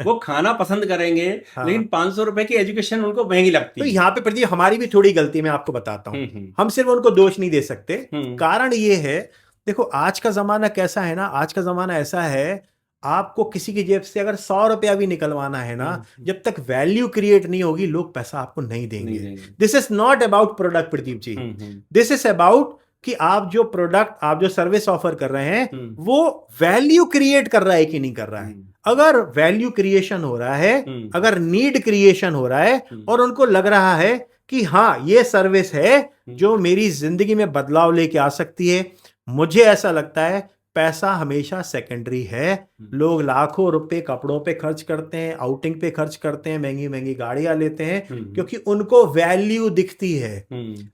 वो खाना पसंद करेंगे, हाँ। लेकिन 500 रुपए की एजुकेशन उनको महंगी लगती तो है। यहाँ पे प्रदीप हमारी भी थोड़ी गलती, मैं आपको बताता हूँ। हम सिर्फ उनको दोष नहीं दे सकते। कारण ये है, देखो आज का जमाना कैसा है ना, आज का जमाना ऐसा है, आपको किसी की जेब से अगर 100 रुपया भी निकलवाना है ना, जब तक वैल्यू क्रिएट नहीं होगी लोग पैसा आपको नहीं देंगे। This is not about product Pradeep ji, this is about कि आप जो प्रोडक्ट, आप जो सर्विस ऑफर कर रहे हैं वो वैल्यू क्रिएट कर रहा है कि नहीं कर रहा है। अगर वैल्यू क्रिएशन हो रहा है, अगर नीड क्रिएशन हो रहा है और उनको लग रहा है कि हाँ ये सर्विस है जो मेरी जिंदगी में बदलाव लेके आ सकती है, मुझे ऐसा लगता है पैसा हमेशा सेकेंडरी है। लोग लाखों रुपए कपड़ों पे खर्च करते हैं, आउटिंग पे खर्च करते हैं, महंगी महंगी गाड़ियां लेते हैं, क्योंकि उनको वैल्यू दिखती है।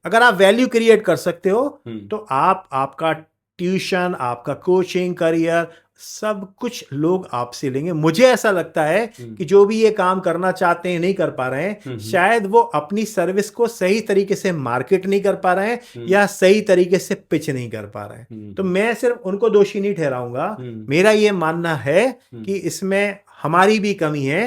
अगर आप वैल्यू क्रिएट कर सकते हो तो आपका ट्यूशन, आपका कोचिंग, करियर, सब कुछ लोग आपसे लेंगे। मुझे ऐसा लगता है कि जो भी ये काम करना चाहते हैं नहीं कर पा रहे हैं, शायद वो अपनी सर्विस को सही तरीके से मार्केट नहीं कर पा रहे हैं या सही तरीके से पिच नहीं कर पा रहे हैं। तो मैं सिर्फ उनको दोषी नहीं ठहराऊंगा। मेरा ये मानना है कि इसमें हमारी भी कमी है।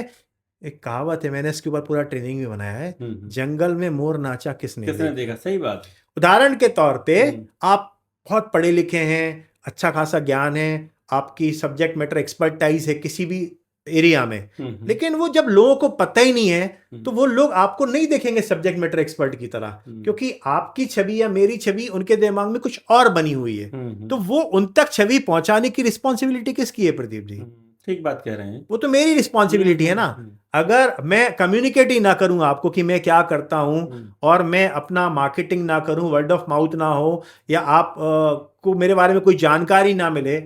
एक कहावत है, मैंने इसके ऊपर पूरा ट्रेनिंग भी बनाया है, जंगल में मोर नाचा किसने देखा। सही बात। उदाहरण के तौर पे आप बहुत पढ़े लिखे हैं, अच्छा खासा ज्ञान है, आपकी सब्जेक्ट मैटर एक्सपर्टाइज है किसी भी एरिया में, लेकिन वो जब लोगों को पता ही नहीं है तो वो लोग आपको नहीं देखेंगे सब्जेक्ट मैटर एक्सपर्ट की तरह, क्योंकि आपकी छवि या मेरी छवि उनके दिमाग में कुछ और बनी हुई है। तो वो उन तक छवि पहुंचाने की रिस्पॉन्सिबिलिटी किसकी है प्रदीप जी? ठीक बात कह रहे हैं। वो तो मेरी रिस्पॉन्सिबिलिटी है ना। अगर मैं कम्युनिकेट ही ना करूं आपको कि मैं क्या करता हूं, और मैं अपना मार्केटिंग ना करूं, वर्ड ऑफ माउथ ना हो, या आप को मेरे बारे में कोई जानकारी ना मिले,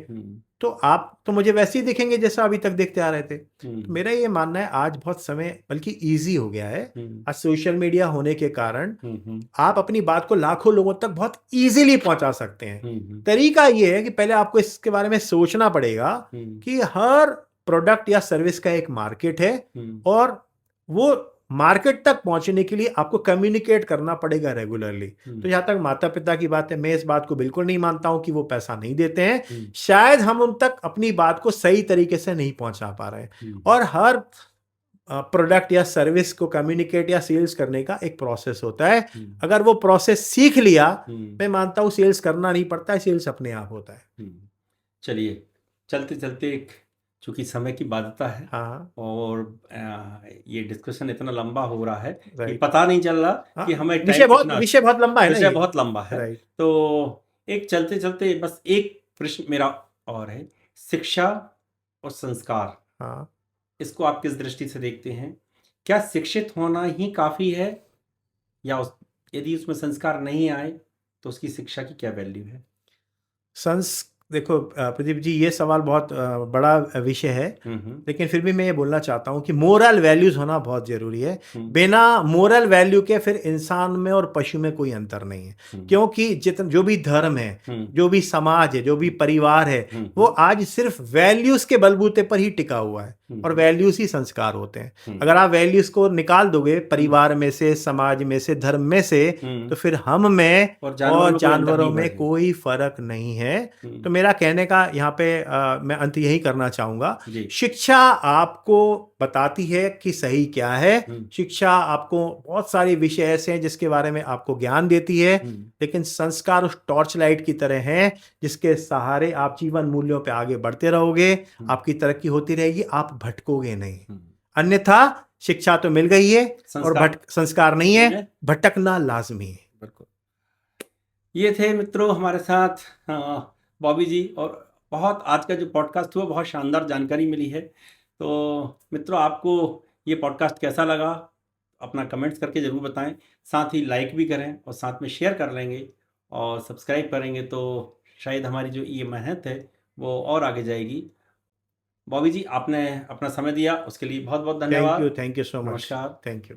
तो आप तो मुझे वैसे ही दिखेंगे जैसा अभी तक देखते आ रहे थे। तो मेरा ये मानना है आज बहुत समय बल्कि इजी हो गया है। आज सोशल मीडिया होने के कारण आप अपनी बात को लाखों लोगों तक बहुत इजीली पहुंचा सकते हैं। तरीका ये है कि पहले आपको इसके बारे में सोचना पड़ेगा कि हर प्रोडक्ट या सर्विस का एक मार्केट है, और वो मार्केट तक पहुंचने के लिए आपको कम्युनिकेट करना पड़ेगा रेगुलरली। तो जहां तक माता पिता की बात है, मैं इस बात को बिल्कुल नहीं मानता हूं कि वो पैसा नहीं देते हैं। शायद हम उन तक अपनी बात को सही तरीके से नहीं पहुंचा पा रहे हैं। और हर प्रोडक्ट या सर्विस को कम्युनिकेट या सेल्स करने का एक प्रोसेस होता है। अगर वो प्रोसेस सीख लिया, मैं मानता हूं सेल्स करना नहीं पड़ता है, सेल्स अपने आप होता है। चलिए, चलते चलते चूंकि समय की बाध्यता है, और ये डिस्कशन इतना लंबा हो रहा है कि पता नहीं चल रहा कि हमें विषय बहुत लंबा है, विषय बहुत लंबा है। तो एक चलते चलते बस एक प्रश्न मेरा और है, शिक्षा और संस्कार, इसको आप किस दृष्टि से देखते हैं? क्या शिक्षित होना ही काफी है, या यदि उसमें संस्कार नहीं आए तो उसकी शिक्षा की क्या वैल्यू है? देखो प्रदीप जी, ये सवाल बहुत बड़ा विषय है, लेकिन फिर भी मैं ये बोलना चाहता हूँ कि मोरल वैल्यूज होना बहुत जरूरी है। बिना मोरल वैल्यू के फिर इंसान में और पशु में कोई अंतर नहीं है। क्योंकि जो भी धर्म है, जो भी समाज है, जो भी परिवार है, वो आज सिर्फ वैल्यूज के बलबूते पर ही टिका हुआ है, और वैल्यूज ही संस्कार होते हैं। अगर आप वैल्यूज को निकाल दोगे परिवार में से, समाज में से, धर्म में से, तो फिर हम में और जानवरों में कोई फर्क नहीं है। तो मेरा कहने का यहाँ पे मैं अंत यही करना चाहूंगा, शिक्षा आपको बताती है कि सही क्या है। शिक्षा आपको बहुत सारे विषय ऐसे हैं जिसके बारे में आपको ज्ञान देती है, लेकिन संस्कार उस टॉर्च लाइट की तरह हैं जिसके सहारे आप जीवन मूल्यों पे आगे बढ़ते रहोगे, आपकी तरक्की होती रहेगी, आप भटकोगे नहीं। अन्यथा शिक्षा तो मिल गई है और संस्कार नहीं है, भटकना लाजमी है। बिल्कुल। ये थे मित्रों हमारे साथ बॉबी जी, और बहुत आज का जो पॉडकास्ट हुआ बहुत शानदार जानकारी मिली है। तो मित्रों, आपको ये पॉडकास्ट कैसा लगा अपना कमेंट्स करके ज़रूर बताएं। साथ ही लाइक भी करें और साथ में शेयर कर लेंगे और सब्सक्राइब करेंगे तो शायद हमारी जो ये मेहनत है वो और आगे जाएगी। बॉबी जी, आपने अपना समय दिया उसके लिए बहुत बहुत धन्यवाद। Thank you so much. नमस्कार। Thank you.